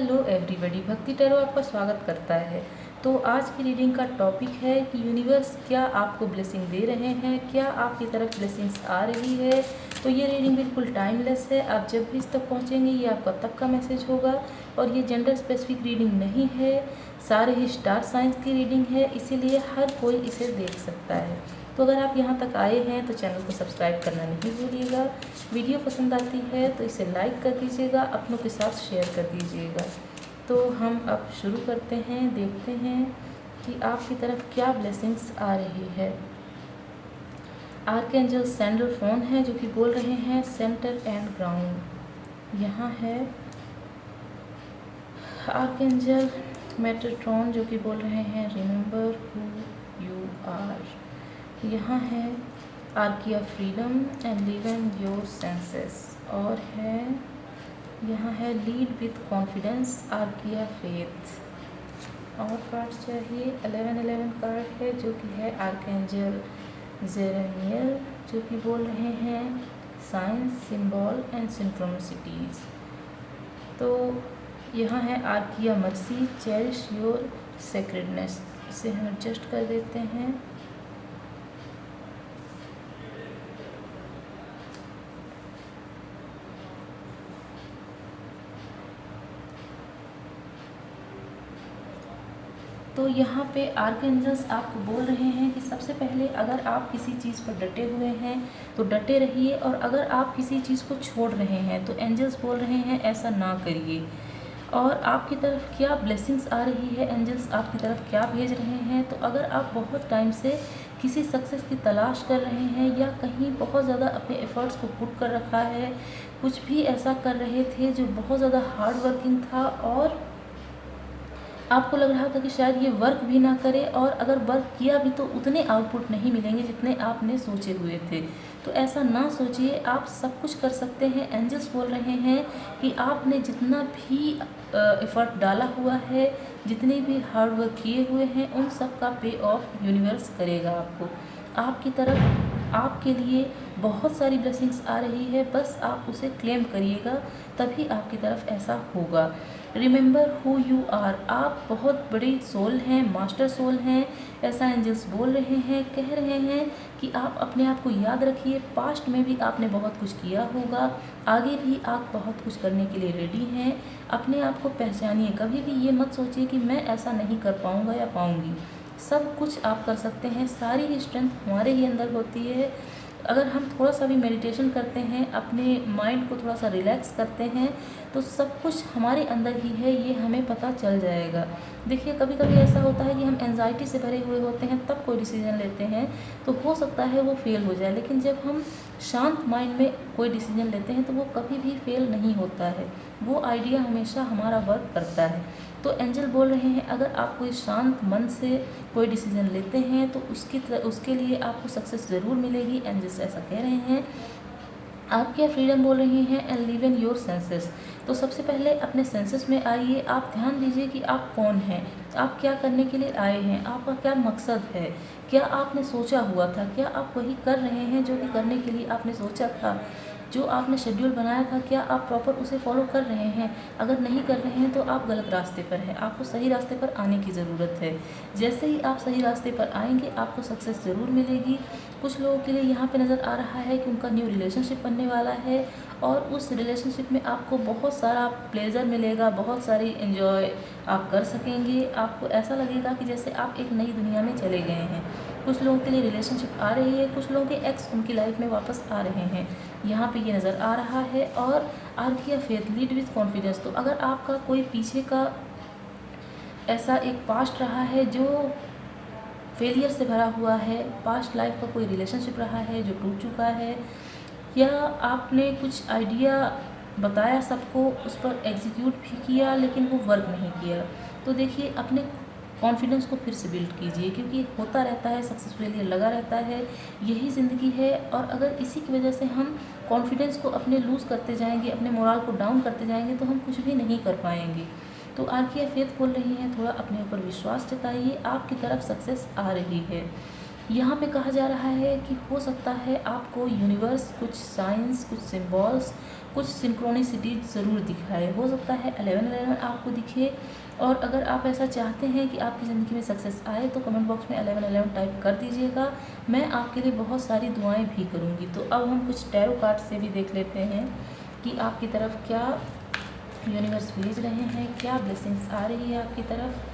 Hello everybody, भक्ति tarot आपका स्वागत करता है। तो आज की रीडिंग का टॉपिक है कि यूनिवर्स क्या आपको ब्लेसिंग दे रहे हैं, क्या आपकी तरफ ब्लेसिंग्स आ रही है। तो ये रीडिंग बिल्कुल टाइमलेस है, आप जब भी इस तक पहुँचेंगे ये आपका तब का मैसेज होगा। और ये जेंडर स्पेसिफिक रीडिंग नहीं है, सारे ही स्टार साइंस की रीडिंग है, इसीलिए हर कोई इसे देख सकता है। तो अगर आप यहाँ तक आए हैं तो चैनल को सब्सक्राइब करना नहीं भूलिएगा। वीडियो पसंद आती है तो इसे लाइक कर दीजिएगा, अपनों के साथ शेयर कर दीजिएगा। तो हम अब शुरू करते हैं, देखते हैं कि आपकी तरफ क्या ब्लेसिंग्स आ रही है। आर्कएंजल सैंडल फोन है जो कि बोल रहे हैं सेंटर एंड ग्राउंड। यहाँ है आर्कएंजल मेटाट्रॉन जो कि बोल रहे हैं रिमेंबर हु यू आर। यहाँ है आर्किया freedom and live in your senses. और है यहाँ है लीड विथ कॉन्फिडेंस आर्किया फेथ। और कार्ड्स चाहिए 11 कार्ड है जो कि है आर्कएंजल जेरेमियल जो कि बोल रहे हैं साइंस सिंबल एंड सिंक्रोनिसिटीज। तो यहाँ है archaea mercy cherish your sacredness. इसे हम एडजस्ट कर देते हैं। तो यहाँ पे आर्कएंजल्स आपको बोल रहे हैं कि सबसे पहले अगर आप किसी चीज़ पर डटे हुए हैं तो डटे रहिए, और अगर आप किसी चीज़ को छोड़ रहे हैं तो एंजल्स बोल रहे हैं ऐसा ना करिए। और आपकी तरफ क्या ब्लेसिंग्स आ रही है, एंजल्स आपकी तरफ क्या भेज रहे हैं। तो अगर आप बहुत टाइम से किसी सक्सेस की तलाश कर रहे हैं या कहीं बहुत ज़्यादा अपने एफर्ट्स को पुट कर रखा है, कुछ भी ऐसा कर रहे थे जो बहुत ज़्यादा हार्ड वर्किंग था और आपको लग रहा था कि शायद ये वर्क भी ना करे, और अगर वर्क किया भी तो उतने आउटपुट नहीं मिलेंगे जितने आपने सोचे हुए थे। तो ऐसा ना सोचिए, आप सब कुछ कर सकते हैं। एंजल्स बोल रहे हैं कि आपने जितना भी एफर्ट डाला हुआ है, जितने भी हार्ड वर्क किए हुए हैं, उन सब का पे ऑफ यूनिवर्स करेगा आपको। आपकी तरफ आपके लिए बहुत सारी ब्लेसिंग्स आ रही है, बस आप उसे क्लेम करिएगा, तभी आपकी तरफ ऐसा होगा। रिमेंबर हु यू आर, आप बहुत बड़ी सोल हैं, मास्टर सोल हैं, ऐसा एंजल्स बोल रहे हैं, कह रहे हैं कि आप अपने आप को याद रखिए। पास्ट में भी आपने बहुत कुछ किया होगा, आगे भी आप बहुत कुछ करने के लिए रेडी हैं। अपने आप को पहचानिए, कभी भी ये मत सोचिए कि मैं ऐसा नहीं कर पाऊँगा या पाऊँगी। सब कुछ आप कर सकते हैं, सारी ही स्ट्रेंथ हमारे ही अंदर होती है। अगर हम थोड़ा सा भी मेडिटेशन करते हैं, अपने माइंड को थोड़ा सा रिलैक्स करते हैं, तो सब कुछ हमारे अंदर ही है, ये हमें पता चल जाएगा। देखिए कभी कभी ऐसा होता है कि हम एंजाइटी से भरे हुए होते हैं, तब कोई डिसीज़न लेते हैं तो हो सकता है वो फेल हो जाए, लेकिन जब हम शांत माइंड में कोई डिसीज़न लेते हैं तो वो कभी भी फेल नहीं होता है, वो आइडिया हमेशा हमारा वर्क करता है। तो एंजल बोल रहे हैं अगर आप कोई शांत मन से कोई डिसीज़न लेते हैं तो उसके लिए आपको सक्सेस ज़रूर मिलेगी। एंजल्स ऐसा कह रहे हैं। आप क्या फ्रीडम बोल रही हैं and live in your senses. तो सबसे पहले अपने सेंसेस में आइए, आप ध्यान दीजिए कि आप कौन हैं, आप क्या करने के लिए आए हैं, आपका क्या मकसद है, क्या आपने सोचा हुआ था, क्या आप वही कर रहे हैं जो कि करने के लिए आपने सोचा था, जो आपने शेड्यूल बनाया था, क्या आप प्रॉपर उसे फॉलो कर रहे हैं। अगर नहीं कर रहे हैं तो आप गलत रास्ते पर हैं, आपको सही रास्ते पर आने की ज़रूरत है। जैसे ही आप सही रास्ते पर आएंगे आपको सक्सेस ज़रूर मिलेगी। कुछ लोगों के लिए यहाँ पे नज़र आ रहा है कि उनका न्यू रिलेशनशिप बनने वाला है, और उस रिलेशनशिप में आपको बहुत सारा प्लेजर मिलेगा, बहुत सारी एंजॉय आप कर सकेंगे। आपको ऐसा लगेगा कि जैसे आप एक नई दुनिया में चले गए हैं। कुछ लोगों के लिए रिलेशनशिप आ रही है, कुछ लोगों के एक्स उनकी लाइफ में वापस आ रहे हैं, यहाँ पे ये नज़र आ रहा है। और archaea faith lead with confidence. तो अगर आपका कोई पीछे का ऐसा एक पास्ट रहा है जो फेलियर से भरा हुआ है, पास्ट लाइफ का कोई रिलेशनशिप रहा है जो टूट चुका है, या आपने कुछ आइडिया बताया सबको, उस पर एग्जीक्यूट भी किया लेकिन वो वर्क नहीं किया, तो देखिए अपने कॉन्फिडेंस को फिर से बिल्ड कीजिए, क्योंकि होता रहता है, सक्सेस फेलियर लगा रहता है, यही ज़िंदगी है। और अगर इसी की वजह से हम कॉन्फिडेंस को अपने लूज़ करते जाएंगे, अपने मोरल को डाउन करते जाएंगे, तो हम कुछ भी नहीं कर पाएंगे। तो आर्किया फेथ बोल रही हैं थोड़ा अपने ऊपर विश्वास जताइए, आपकी तरफ सक्सेस आ रही है। यहाँ पे कहा जा रहा है कि हो सकता है आपको यूनिवर्स कुछ साइंस, कुछ सिंबल्स कुछ सिंक्रोनिसिटी ज़रूर दिखाए। हो सकता है 1111 आपको दिखे, और अगर आप ऐसा चाहते हैं कि आपकी ज़िंदगी में सक्सेस आए तो कमेंट बॉक्स में 1111 टाइप कर दीजिएगा। मैं आपके लिए बहुत सारी दुआएं भी करूँगी। तो अब हम कुछ टैरो कार्ड से भी देख लेते हैं कि आपकी तरफ क्या यूनिवर्स भेज रहे हैं, क्या ब्लेसिंग्स आ रही है आपकी तरफ।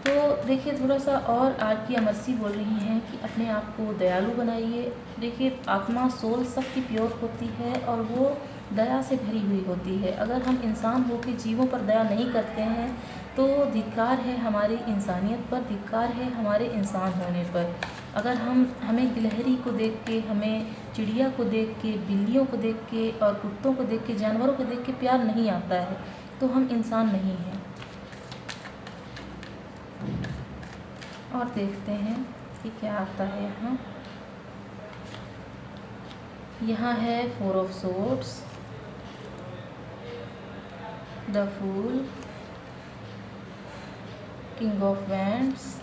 तो देखिए, थोड़ा सा और आरती अमरसी बोल रही हैं कि अपने आप को दयालु बनाइए। देखिए, आत्मा सोल सबकी प्योर होती है और वो दया से भरी हुई होती है। अगर हम इंसान होकर जीवों पर दया नहीं करते हैं तो धिक्कार है हमारी इंसानियत पर, धिक्कार है हमारे इंसान होने पर। अगर हमें गिलहरी को देख के, हमें चिड़िया को देख के, बिल्लियों को देख के और कुत्तों को देख के, जानवरों को देख के प्यार नहीं आता है तो हम इंसान नहीं हैं। और देखते हैं कि क्या आता है यहाँ। यहाँ है 4 of swords, the fool, king of wands,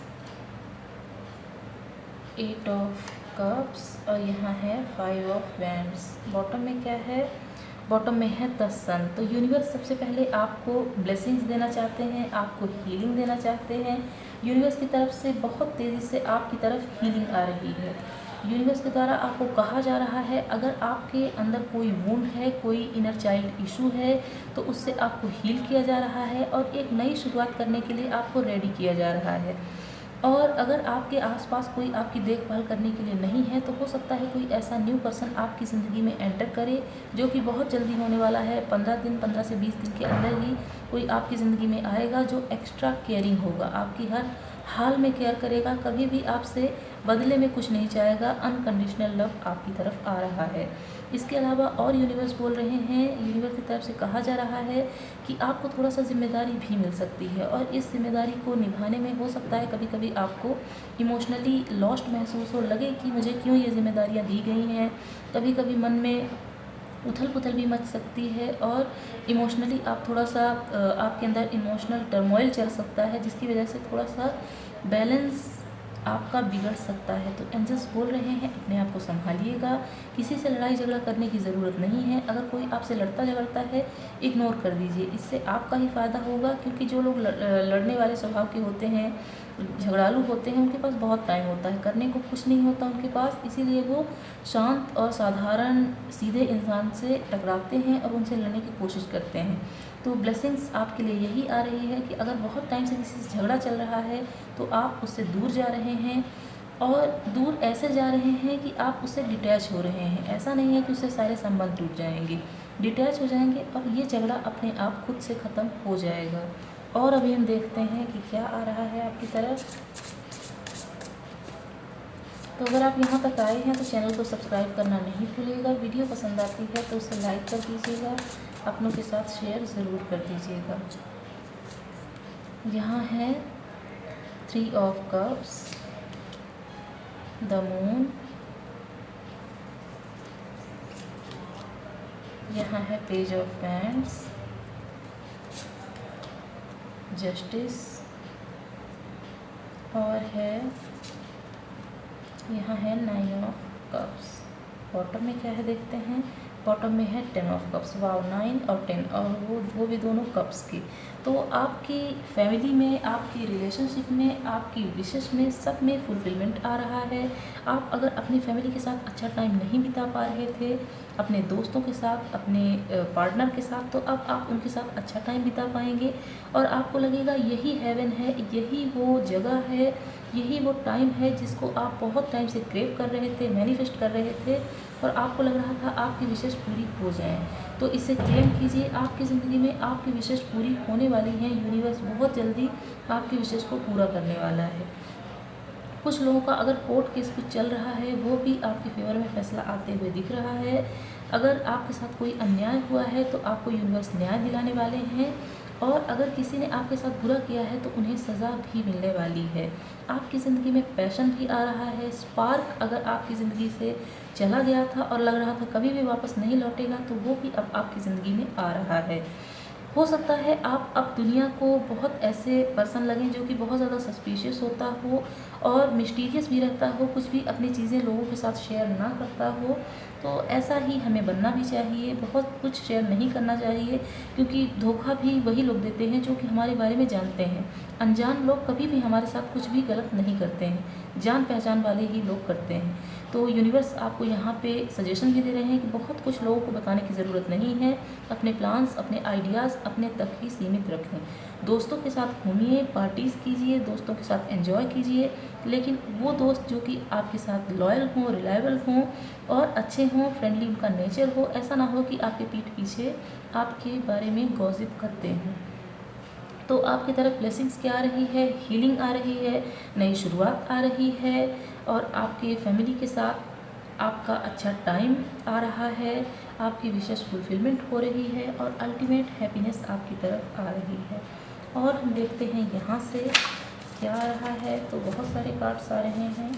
8 of cups और यहाँ है 5 ऑफ वैंड्स। बॉटम में क्या है? बॉटम में है द सन। तो यूनिवर्स सबसे पहले आपको ब्लेसिंग्स देना चाहते हैं, आपको हीलिंग देना चाहते हैं। यूनिवर्स की तरफ से बहुत तेज़ी से आपकी तरफ हीलिंग आ रही है। यूनिवर्स के द्वारा आपको कहा जा रहा है, अगर आपके अंदर कोई वुंड है, कोई इनर चाइल्ड इशू है तो उससे आपको हील किया जा रहा है और एक नई शुरुआत करने के लिए आपको रेडी किया जा रहा है। और अगर आपके आसपास कोई आपकी देखभाल करने के लिए नहीं है तो हो सकता है कोई ऐसा न्यू पर्सन आपकी ज़िंदगी में एंटर करे, जो कि बहुत जल्दी होने वाला है। 15 से 20 दिन के अंदर ही कोई आपकी ज़िंदगी में आएगा जो एक्स्ट्रा केयरिंग होगा, आपकी हर हाल में केयर करेगा, कभी भी आपसे बदले में कुछ नहीं चाहेगा। अनकंडीशनल लव आपकी तरफ आ रहा है। इसके अलावा और यूनिवर्स बोल रहे हैं, यूनिवर्स की तरफ से कहा जा रहा है कि आपको थोड़ा सा जिम्मेदारी भी मिल सकती है और इस जिम्मेदारी को निभाने में हो सकता है कभी कभी आपको इमोशनली लॉस्ट महसूस हो, लगे कि मुझे क्यों ये जिम्मेदारियाँ दी गई हैं। कभी कभी मन में उथल पुथल भी मच सकती है और इमोशनली आप थोड़ा सा आपके अंदर इमोशनल टर्मोइल चल सकता है, जिसकी वजह से थोड़ा सा बैलेंस आपका बिगड़ सकता है। तो एंजल्स बोल रहे हैं अपने आप को संभालिएगा, किसी से लड़ाई झगड़ा करने की ज़रूरत नहीं है। अगर कोई आपसे लड़ता झगड़ता है इग्नोर कर दीजिए, इससे आपका ही फ़ायदा होगा। क्योंकि जो लोग लड़ने वाले स्वभाव के होते हैं, झगड़ालू होते हैं, उनके पास बहुत टाइम होता है, करने को कुछ नहीं होता उनके पास, इसीलिए वो शांत और साधारण सीधे इंसान से टकराते हैं और उनसे लड़ने की कोशिश करते हैं। तो ब्लेसिंग्स आपके लिए यही आ रही है कि अगर बहुत टाइम से किसी से झगड़ा चल रहा है तो आप उससे दूर जा रहे हैं, और दूर ऐसे जा रहे हैं कि आप उससे डिटैच हो रहे हैं। ऐसा नहीं है कि उससे सारे संबंध टूट जाएंगे, डिटैच हो जाएंगे और ये झगड़ा अपने आप खुद से ख़त्म हो जाएगा। और अभी हम देखते हैं कि क्या आ रहा है आपकी तरफ। तो अगर आप यहाँ तक आए हैं तो चैनल को सब्सक्राइब करना नहीं भूलिएगा। वीडियो पसंद आती है तो उसे लाइक कर दीजिएगा, अपनों के साथ शेयर ज़रूर कर दीजिएगा। यहाँ है 3 ऑफ कप्स, द मून, यहाँ है पेज ऑफ वैंड्स, जस्टिस, और है यहाँ है 9 ऑफ कप्स। बॉटम में क्या है देखते हैं। बॉटम में है 10 ऑफ कप्स। वाव, 9 और 10, और वो भी दोनों कप्स की। तो आपकी फैमिली में, आपकी रिलेशनशिप में, आपकी विशेष में, सब में फुलफिलमेंट आ रहा है। आप अगर अपनी फैमिली के साथ अच्छा टाइम नहीं बिता पा रहे थे, अपने दोस्तों के साथ, अपने पार्टनर के साथ, तो अब आप उनके साथ अच्छा टाइम बिता पाएंगे और आपको लगेगा यही हेवन है, यही वो जगह है, यही वो टाइम है जिसको आप बहुत टाइम से क्रेव कर रहे थे, मैनिफेस्ट कर रहे थे, और आपको लग रहा था आपकी विशेष पूरी हो जाए। तो इसे क्लेम कीजिए, आपकी ज़िंदगी में आपकी विशेष पूरी होने वाली है। यूनिवर्स बहुत जल्दी आपकी विशेष को पूरा करने वाला है। कुछ लोगों का अगर कोर्ट केस कुछ चल रहा है वो भी आपके फेवर में फैसला आते हुए दिख रहा है। अगर आपके साथ कोई अन्याय हुआ है तो आपको यूनिवर्स न्याय दिलाने वाले हैं, और अगर किसी ने आपके साथ बुरा किया है तो उन्हें सज़ा भी मिलने वाली है। आपकी ज़िंदगी में पैशन भी आ रहा है। स्पार्क अगर आपकी ज़िंदगी से चला गया था और लग रहा था कभी भी वापस नहीं लौटेगा, तो वो भी अब आपकी ज़िंदगी में आ रहा है। हो सकता है आप अब दुनिया को बहुत ऐसे पर्सन लगें जो कि बहुत ज़्यादा सस्पिशियस होता हो और मिस्टीरियस भी रहता हो, कुछ भी अपनी चीज़ें लोगों के साथ शेयर ना करता हो। तो ऐसा ही हमें बनना भी चाहिए, बहुत कुछ शेयर नहीं करना चाहिए, क्योंकि धोखा भी वही लोग देते हैं जो कि हमारे बारे में जानते हैं। अनजान लोग कभी भी हमारे साथ कुछ भी गलत नहीं करते हैं, जान पहचान वाले ही लोग करते हैं। तो यूनिवर्स आपको यहाँ पे सजेशन भी दे रहे हैं कि बहुत कुछ लोगों को बताने की ज़रूरत नहीं है, अपने प्लान्स, अपने आइडियाज़ अपने तक ही सीमित रखें। दोस्तों के साथ घूमिए, पार्टीज़ कीजिए, दोस्तों के साथ एंजॉय कीजिए, लेकिन वो दोस्त जो कि आपके साथ लॉयल हों, रिलायबल हों और अच्छे हों, फ्रेंडली उनका नेचर हो। ऐसा ना हो कि आपके पीठ पीछे आपके बारे में गॉसिप करते हैं। तो आपकी तरफ ब्लेसिंग्स क्या आ रही है, हीलिंग आ रही है, नई शुरुआत आ रही है और आपके फैमिली के साथ आपका अच्छा टाइम आ रहा है, आपकी विशेष फुलफिलमेंट हो रही है और अल्टीमेट हैप्पीनेस आपकी तरफ आ रही है। और हम देखते हैं यहाँ से क्या आ रहा है। तो बहुत सारे कार्ड्स आ रहे हैं,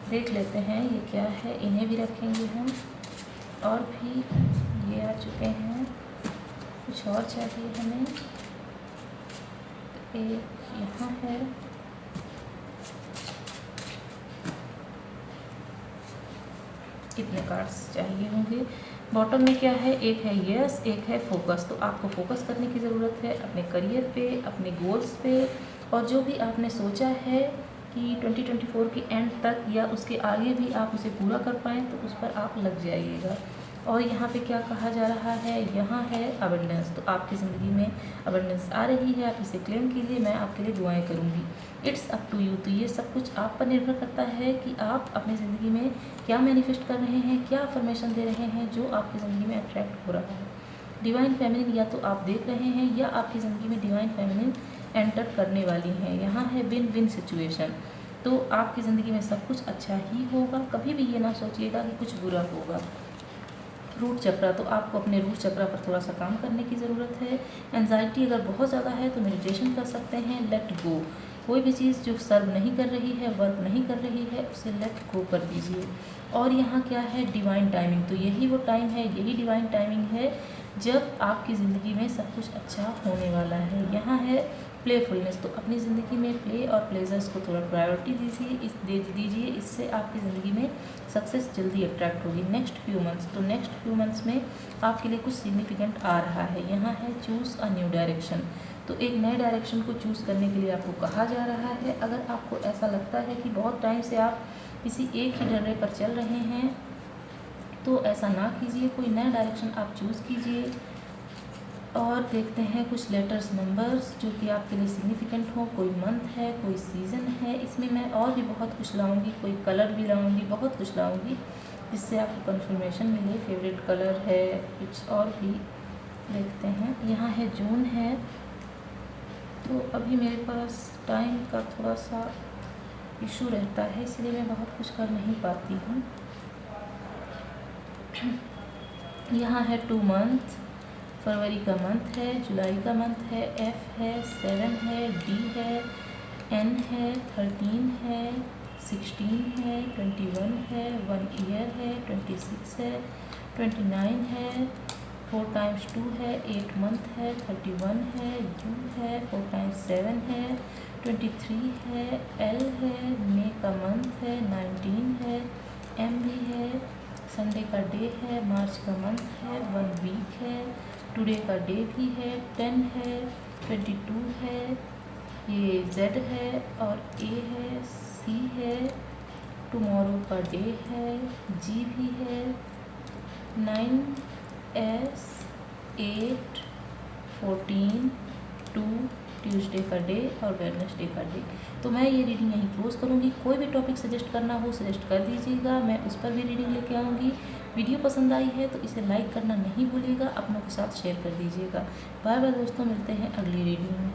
देख लेते हैं ये क्या है। इन्हें भी रखेंगे हम, और भी ये आ चुके हैं, कुछ और चाहिए हमें। एक यहाँ है, कितने कार्ड्स चाहिए होंगे। बॉटम में क्या है, एक है यस, एक है फोकस। तो आपको फोकस करने की ज़रूरत है अपने करियर पे, अपने गोल्स पे, और जो भी आपने सोचा है कि 2024 के एंड तक या उसके आगे भी आप उसे पूरा कर पाएँ, तो उस पर आप लग जाइएगा। और यहाँ पे क्या कहा जा रहा है, यहाँ है अबंडेंस। तो आपकी ज़िंदगी में अबंडेंस आ रही है, आप इसे क्लेम कीजिए, मैं आपके लिए दुआएं करूँगी। It's up to you. तो ये सब कुछ आप पर निर्भर करता है कि आप अपनी ज़िंदगी में क्या मैनिफेस्ट कर रहे हैं, क्या अफर्मेशन दे रहे हैं जो आपकी ज़िंदगी में अट्रैक्ट हो रहा है। डिवाइन फेमिनिन या तो आप देख रहे हैं या आपकी ज़िंदगी में डिवाइन फेमिनिन एंटर करने वाली हैं। यहाँ है विन विन सिचुएशन। तो आपकी ज़िंदगी में सब कुछ अच्छा ही होगा, कभी भी ये ना सोचिएगा कि कुछ बुरा होगा। रूट चक्रा, तो आपको अपने रूट चक्रा पर थोड़ा सा काम करने की ज़रूरत है। एंजाइटी अगर बहुत ज़्यादा है तो मेडिटेशन कर सकते हैं। लेट गो, कोई भी चीज़ जो सर्व नहीं कर रही है, वर्क नहीं कर रही है, उसे लेट गो कर दीजिए। और यहाँ क्या है, डिवाइन टाइमिंग। तो यही वो टाइम है, यही डिवाइन टाइमिंग है जब आपकी ज़िंदगी में सब कुछ अच्छा होने वाला है। यहाँ है प्लेफुलनेस। तो अपनी ज़िंदगी में प्ले और प्लेजर्स को थोड़ा प्रायोरिटी दीजिए, इससे आपकी ज़िंदगी में सक्सेस जल्दी अट्रैक्ट होगी। नेक्स्ट फ्यू मंथ्स, तो नेक्स्ट फ्यू मंथ्स में आपके लिए कुछ सिग्निफिकेंट आ रहा है। यहाँ है चूज़ अ न्यू डायरेक्शन। तो एक नए डायरेक्शन को चूज़ करने के लिए आपको कहा जा रहा है। अगर आपको ऐसा लगता है कि बहुत टाइम से आप किसी एक ही डर्रे पर चल रहे हैं, तो ऐसा ना कीजिए, कोई नया डायरेक्शन आप चूज़ कीजिए। और देखते हैं कुछ लेटर्स, नंबर्स जो कि आपके लिए सिग्निफिकेंट हो। कोई मंथ है, कोई सीज़न है, इसमें मैं और भी बहुत कुछ लाऊंगी, कोई कलर भी लाऊंगी, बहुत कुछ लाऊंगी जिससे आपको कंफर्मेशन मिले। फेवरेट कलर है, कुछ और भी देखते हैं। यहाँ है जून है, तो अभी मेरे पास टाइम का थोड़ा सा इशू रहता है, इसलिए मैं बहुत कुछ कर नहीं पाती हूँ। यहाँ है 2 मंथ, फरवरी का मंथ है, जुलाई का मंथ है, एफ है, 7 है, डी है, एन है, 13 है, 16 है, 21 है, 1 ईयर है, 26 है, 29 है, 4 टाइम्स 2 है, 8 मंथ है, 31 है, यू है, 4 टाइम्स 7 है, 23 है, एल है, मई का मंथ है, 19 है, एम भी है, संडे का डे है, मार्च का मंथ है, 1 वीक है, टुडे का डे भी है, 10 है, 22 है, ये जेड है और ए है, सी है, टुमारो का डे है, जी भी है, 9 एस, 8, 14, 2 ट्यूसडे का डे और वेडनेसडे का डे। तो मैं ये रीडिंग यहीं क्लोज करूँगी। कोई भी टॉपिक सजेस्ट करना हो सजेस्ट कर दीजिएगा, मैं उस पर भी रीडिंग लेके आऊँगी। वीडियो पसंद आई है तो इसे लाइक करना नहीं भूलिएगा, अपनों के साथ शेयर कर दीजिएगा। बाय बाय दोस्तों, मिलते हैं अगली रीडिंग में।